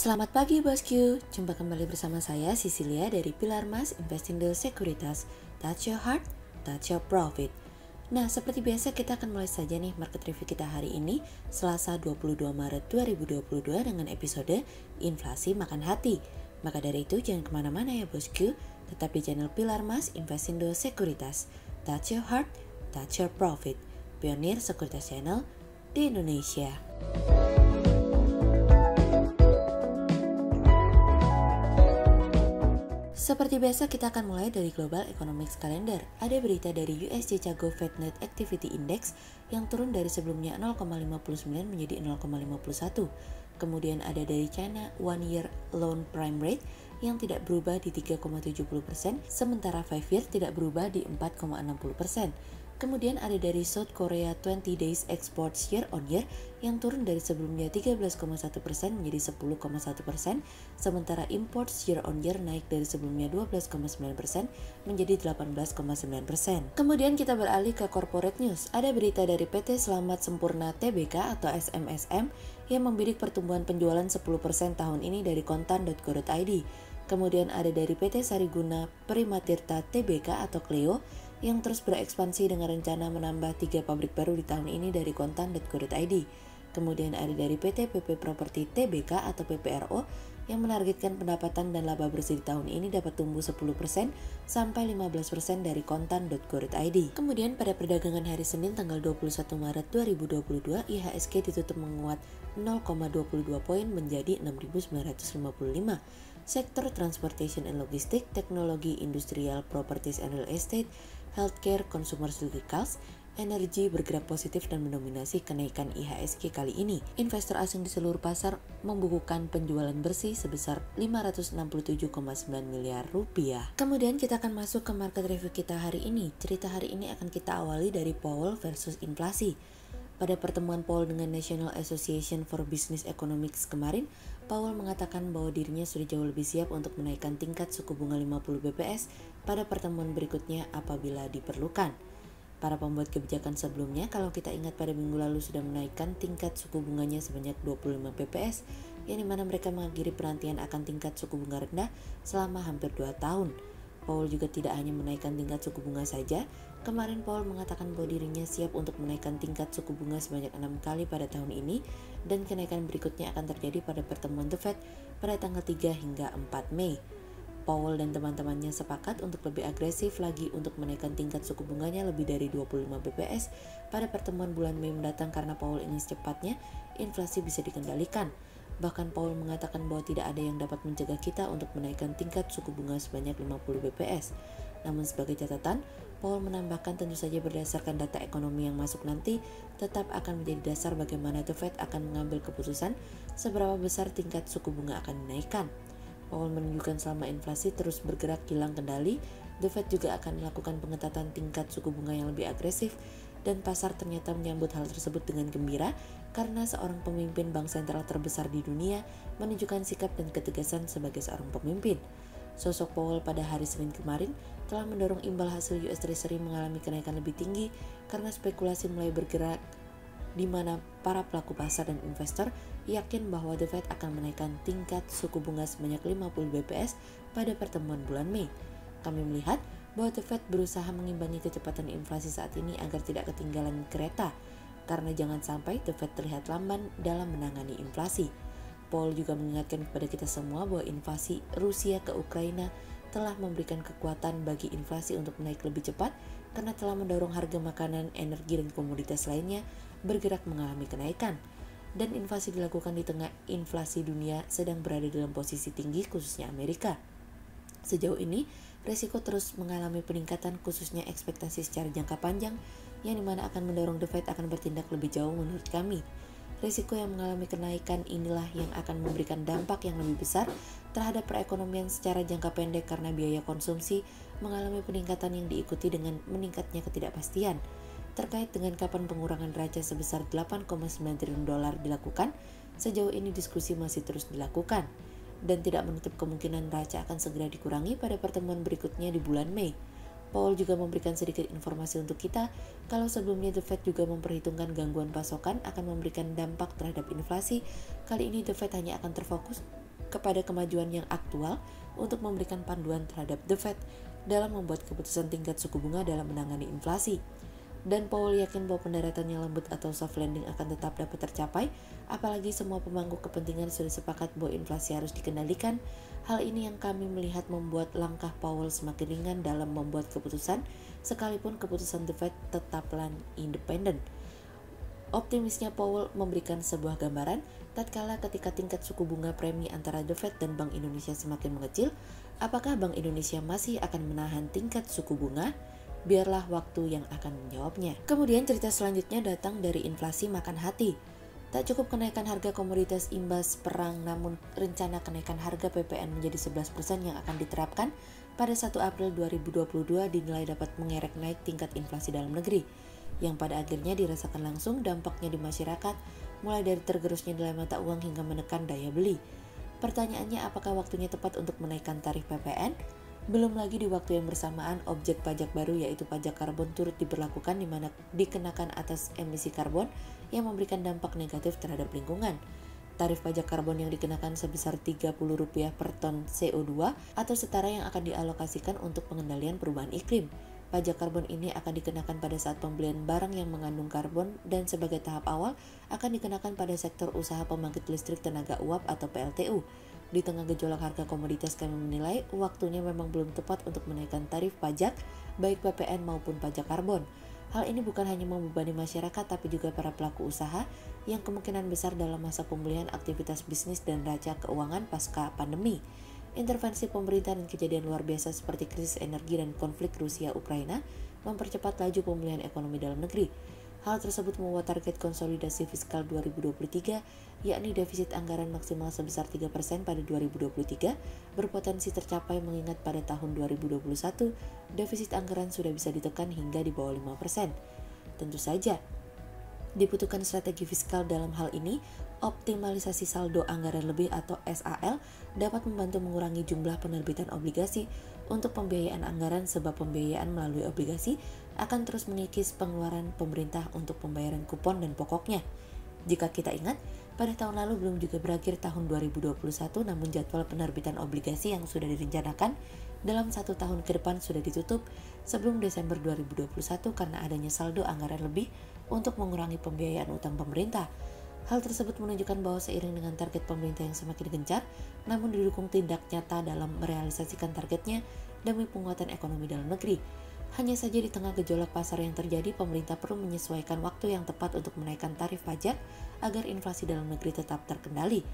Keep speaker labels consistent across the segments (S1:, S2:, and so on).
S1: Selamat pagi bosku, jumpa kembali bersama saya Cecilia dari Pilar Mas Investindo Sekuritas. Touch your heart, touch your profit. Nah, seperti biasa kita akan mulai saja nih market review kita hari ini, Selasa 22 Maret 2022 dengan episode Inflasi Makan Hati. Maka dari itu jangan kemana-mana ya bosku, tetap di channel Pilar Mas Investindo Sekuritas. Touch your heart, touch your profit. Pionir Sekuritas Channel di Indonesia. Seperti biasa kita akan mulai dari Global Economics Calendar. Ada berita dari US Chicago Fed Net Activity Index yang turun dari sebelumnya 0,59 menjadi 0,51. Kemudian ada dari China One Year Loan Prime Rate yang tidak berubah di 3,70%, sementara 5 Year tidak berubah di 4,60%. Kemudian ada dari South Korea 20 Days Exports Year on Year yang turun dari sebelumnya 13,1% menjadi 10,1%, sementara imports year on year naik dari sebelumnya 12,9% menjadi 18,9%. Kemudian kita beralih ke corporate news. Ada berita dari PT Selamat Sempurna Tbk atau SMSM yang membidik pertumbuhan penjualan 10% tahun ini dari kontan.co.id. Kemudian ada dari PT Sariguna Primatirta Tbk atau Clio yang terus berekspansi dengan rencana menambah 3 pabrik baru di tahun ini dari kontan.co.id. Kemudian ada dari PT PP Property Tbk atau PPRO yang menargetkan pendapatan dan laba bersih di tahun ini dapat tumbuh 10% sampai 15% dari kontan.co.id. Kemudian pada perdagangan hari Senin tanggal 21 Maret 2022, IHSG ditutup menguat 0,22 poin menjadi 6.955. Sektor transportation and logistik, teknologi industrial, properties and real estate, healthcare, consumer cyclicals, energi bergerak positif dan mendominasi kenaikan IHSG kali ini. Investor asing di seluruh pasar membukukan penjualan bersih sebesar 567,9 miliar rupiah. Kemudian kita akan masuk ke market review kita hari ini. Cerita hari ini akan kita awali dari Powell versus inflasi. Pada pertemuan Powell dengan National Association for Business Economics kemarin, Powell mengatakan bahwa dirinya sudah jauh lebih siap untuk menaikkan tingkat suku bunga 50 BPS pada pertemuan berikutnya apabila diperlukan. Para pembuat kebijakan sebelumnya, kalau kita ingat pada minggu lalu sudah menaikkan tingkat suku bunganya sebanyak 25 BPS, yang dimana mereka mengakhiri penantian akan tingkat suku bunga rendah selama hampir 2 tahun. Powell juga tidak hanya menaikkan tingkat suku bunga saja. Kemarin Powell mengatakan bahwa dirinya siap untuk menaikkan tingkat suku bunga sebanyak 6 kali pada tahun ini, dan kenaikan berikutnya akan terjadi pada pertemuan The Fed pada tanggal 3 hingga 4 Mei. Powell dan teman-temannya sepakat untuk lebih agresif lagi untuk menaikkan tingkat suku bunganya lebih dari 25 BPS pada pertemuan bulan Mei mendatang karena Powell ingin secepatnya inflasi bisa dikendalikan. Bahkan Powell mengatakan bahwa tidak ada yang dapat mencegah kita untuk menaikkan tingkat suku bunga sebanyak 50 BPS. Namun sebagai catatan, Powell menambahkan tentu saja berdasarkan data ekonomi yang masuk nanti, tetap akan menjadi dasar bagaimana The Fed akan mengambil keputusan seberapa besar tingkat suku bunga akan dinaikkan. Powell menunjukkan selama inflasi terus bergerak hilang kendali, The Fed juga akan melakukan pengetatan tingkat suku bunga yang lebih agresif, dan pasar ternyata menyambut hal tersebut dengan gembira karena seorang pemimpin bank sentral terbesar di dunia menunjukkan sikap dan ketegasan sebagai seorang pemimpin. Sosok Powell pada hari Senin kemarin telah mendorong imbal hasil US Treasury mengalami kenaikan lebih tinggi karena spekulasi mulai bergerak di mana para pelaku pasar dan investor yakin bahwa The Fed akan menaikkan tingkat suku bunga sebanyak 50 BPS pada pertemuan bulan Mei. Kami melihat bahwa The Fed berusaha mengimbangi kecepatan inflasi saat ini agar tidak ketinggalan kereta, karena jangan sampai The Fed terlihat lamban dalam menangani inflasi. Powell juga mengingatkan kepada kita semua bahwa invasi Rusia ke Ukraina telah memberikan kekuatan bagi inflasi untuk naik lebih cepat karena telah mendorong harga makanan, energi, dan komoditas lainnya bergerak mengalami kenaikan. Dan invasi dilakukan di tengah inflasi dunia sedang berada dalam posisi tinggi, khususnya Amerika. Sejauh ini, resiko terus mengalami peningkatan, khususnya ekspektasi secara jangka panjang, yang dimana akan mendorong The Fed akan bertindak lebih jauh menurut kami. Risiko yang mengalami kenaikan inilah yang akan memberikan dampak yang lebih besar terhadap perekonomian secara jangka pendek karena biaya konsumsi mengalami peningkatan yang diikuti dengan meningkatnya ketidakpastian. Terkait dengan kapan pengurangan neraca sebesar 8,9 triliun dolar dilakukan, sejauh ini diskusi masih terus dilakukan dan tidak menutup kemungkinan neraca akan segera dikurangi pada pertemuan berikutnya di bulan Mei. Powell juga memberikan sedikit informasi untuk kita kalau sebelumnya The Fed juga memperhitungkan gangguan pasokan akan memberikan dampak terhadap inflasi. Kali ini The Fed hanya akan terfokus kepada kemajuan yang aktual untuk memberikan panduan terhadap The Fed dalam membuat keputusan tingkat suku bunga dalam menangani inflasi. Dan Powell yakin bahwa pendaratan yang lembut atau soft landing akan tetap dapat tercapai, apalagi semua pemangku kepentingan sudah sepakat bahwa inflasi harus dikendalikan. Hal ini yang kami melihat membuat langkah Powell semakin ringan dalam membuat keputusan, sekalipun keputusan The Fed tetaplah independen. Optimisnya Powell memberikan sebuah gambaran, tatkala ketika tingkat suku bunga premi antara The Fed dan Bank Indonesia semakin mengecil, apakah Bank Indonesia masih akan menahan tingkat suku bunga? Biarlah waktu yang akan menjawabnya. Kemudian cerita selanjutnya datang dari inflasi makan hati. Tak cukup kenaikan harga komoditas imbas perang, namun rencana kenaikan harga PPN menjadi 11% yang akan diterapkan pada 1 April 2022 dinilai dapat mengerek naik tingkat inflasi dalam negeri, yang pada akhirnya dirasakan langsung dampaknya di masyarakat, mulai dari tergerusnya nilai mata uang hingga menekan daya beli. Pertanyaannya, apakah waktunya tepat untuk menaikkan tarif PPN? Belum lagi di waktu yang bersamaan, objek pajak baru yaitu pajak karbon turut diberlakukan di mana dikenakan atas emisi karbon yang memberikan dampak negatif terhadap lingkungan. Tarif pajak karbon yang dikenakan sebesar Rp30 per ton CO2 atau setara yang akan dialokasikan untuk pengendalian perubahan iklim. Pajak karbon ini akan dikenakan pada saat pembelian barang yang mengandung karbon dan sebagai tahap awal akan dikenakan pada sektor usaha pembangkit listrik tenaga uap atau PLTU. Di tengah gejolak harga komoditas, kami menilai waktunya memang belum tepat untuk menaikkan tarif pajak, baik PPN maupun pajak karbon. Hal ini bukan hanya membebani masyarakat, tapi juga para pelaku usaha yang kemungkinan besar dalam masa pemulihan aktivitas bisnis dan neraca keuangan pasca pandemi. Intervensi pemerintah dan kejadian luar biasa seperti krisis energi dan konflik Rusia-Ukraina mempercepat laju pemulihan ekonomi dalam negeri. Hal tersebut membuat target konsolidasi fiskal 2023, yakni defisit anggaran maksimal sebesar 3% pada 2023, berpotensi tercapai mengingat pada tahun 2021, defisit anggaran sudah bisa ditekan hingga di bawah 5%. Tentu saja, dibutuhkan strategi fiskal dalam hal ini. Optimalisasi saldo anggaran lebih atau SAL dapat membantu mengurangi jumlah penerbitan obligasi untuk pembiayaan anggaran, sebab pembiayaan melalui obligasi akan terus mengikis pengeluaran pemerintah untuk pembayaran kupon dan pokoknya. Jika kita ingat, pada tahun lalu belum juga berakhir tahun 2021, namun jadwal penerbitan obligasi yang sudah direncanakan dalam 1 tahun ke depan sudah ditutup sebelum Desember 2021 karena adanya saldo anggaran lebih untuk mengurangi pembiayaan utang pemerintah. Hal tersebut menunjukkan bahwa seiring dengan target pemerintah yang semakin gencar, namun didukung tindak nyata dalam merealisasikan targetnya demi penguatan ekonomi dalam negeri. Hanya saja di tengah gejolak pasar yang terjadi, pemerintah perlu menyesuaikan waktu yang tepat untuk menaikkan tarif pajak agar inflasi dalam negeri tetap terkendali.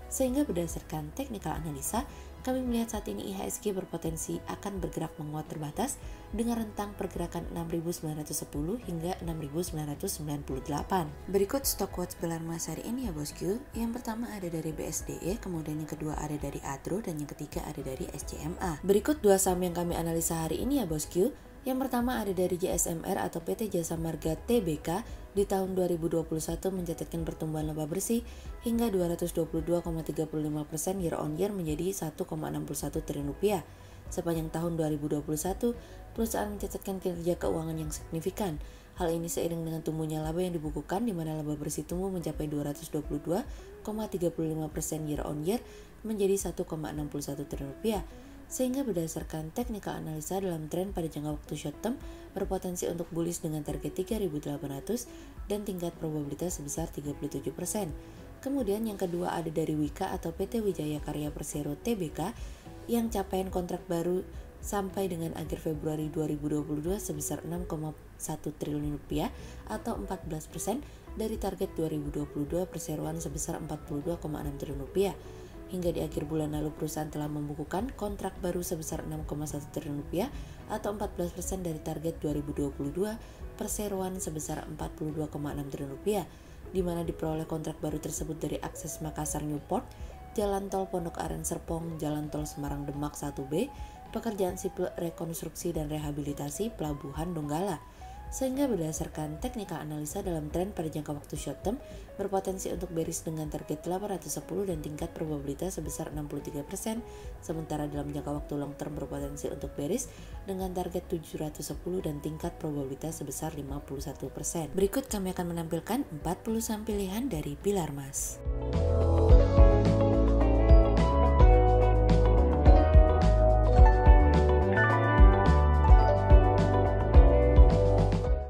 S1: Sehingga berdasarkan teknikal analisa, kami melihat saat ini IHSG berpotensi akan bergerak menguat terbatas dengan rentang pergerakan 6.910 hingga 6.998. Berikut stock watch Pilar Mas hari ini ya bosku. Yang pertama ada dari BSDE, kemudian yang kedua ada dari Adro, dan yang ketiga ada dari SCMA. Berikut dua saham yang kami analisa hari ini ya bosku. Yang pertama ada dari JSMR atau PT Jasa Marga Tbk, di tahun 2021 mencatatkan pertumbuhan laba bersih hingga 222,35% year on year menjadi 1,61 triliun rupiah. Sepanjang tahun 2021, perusahaan mencatatkan kinerja keuangan yang signifikan. Hal ini seiring dengan tumbuhnya laba yang dibukukan, di mana laba bersih tumbuh mencapai 222,35% year on year menjadi 1,61 triliun rupiah. Sehingga berdasarkan teknikal analisa dalam tren pada jangka waktu short term berpotensi untuk bullish dengan target 3.800 dan tingkat probabilitas sebesar 37%. Kemudian yang kedua ada dari Wika atau PT Wijaya Karya Persero Tbk yang capaian kontrak baru sampai dengan akhir Februari 2022 sebesar 6,1 triliun rupiah atau 14% dari target 2022 perseroan sebesar 42,6 triliun rupiah. Hingga di akhir bulan lalu perusahaan telah membukukan kontrak baru sebesar 6,1 triliun rupiah atau 14% dari target 2022 perseroan sebesar 42,6 triliun rupiah, di mana diperoleh kontrak baru tersebut dari akses Makassar Newport, Jalan Tol Pondok Aren Serpong, Jalan Tol Semarang Demak 1B, pekerjaan sipil rekonstruksi dan rehabilitasi Pelabuhan Donggala. Sehingga berdasarkan teknikal analisa dalam tren pada jangka waktu short term berpotensi untuk bearish dengan target 810 dan tingkat probabilitas sebesar 63%, sementara dalam jangka waktu long term berpotensi untuk bearish dengan target 710 dan tingkat probabilitas sebesar 51%. Berikut kami akan menampilkan 40 saham pilihan dari Pilar Mas.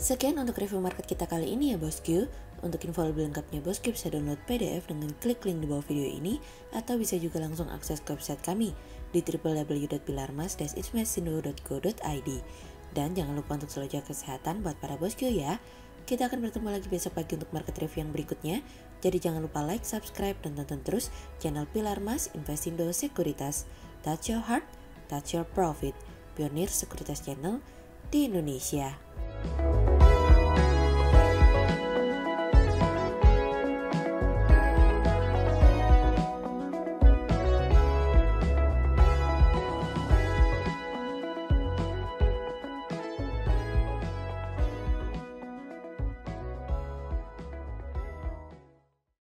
S1: Sekian untuk review market kita kali ini ya bosku. Untuk info lebih lengkapnya bosku bisa download PDF dengan klik link di bawah video ini atau bisa juga langsung akses ke website kami di www.pilarmas-ismesindo.co.id. Dan jangan lupa untuk selalu jaga kesehatan buat para bosku ya. Kita akan bertemu lagi besok pagi untuk market review yang berikutnya. Jadi jangan lupa like, subscribe, dan tonton terus channel Pilar Mas Investindo Sekuritas. Touch your heart, touch your profit. Pionir Sekuritas Channel di Indonesia.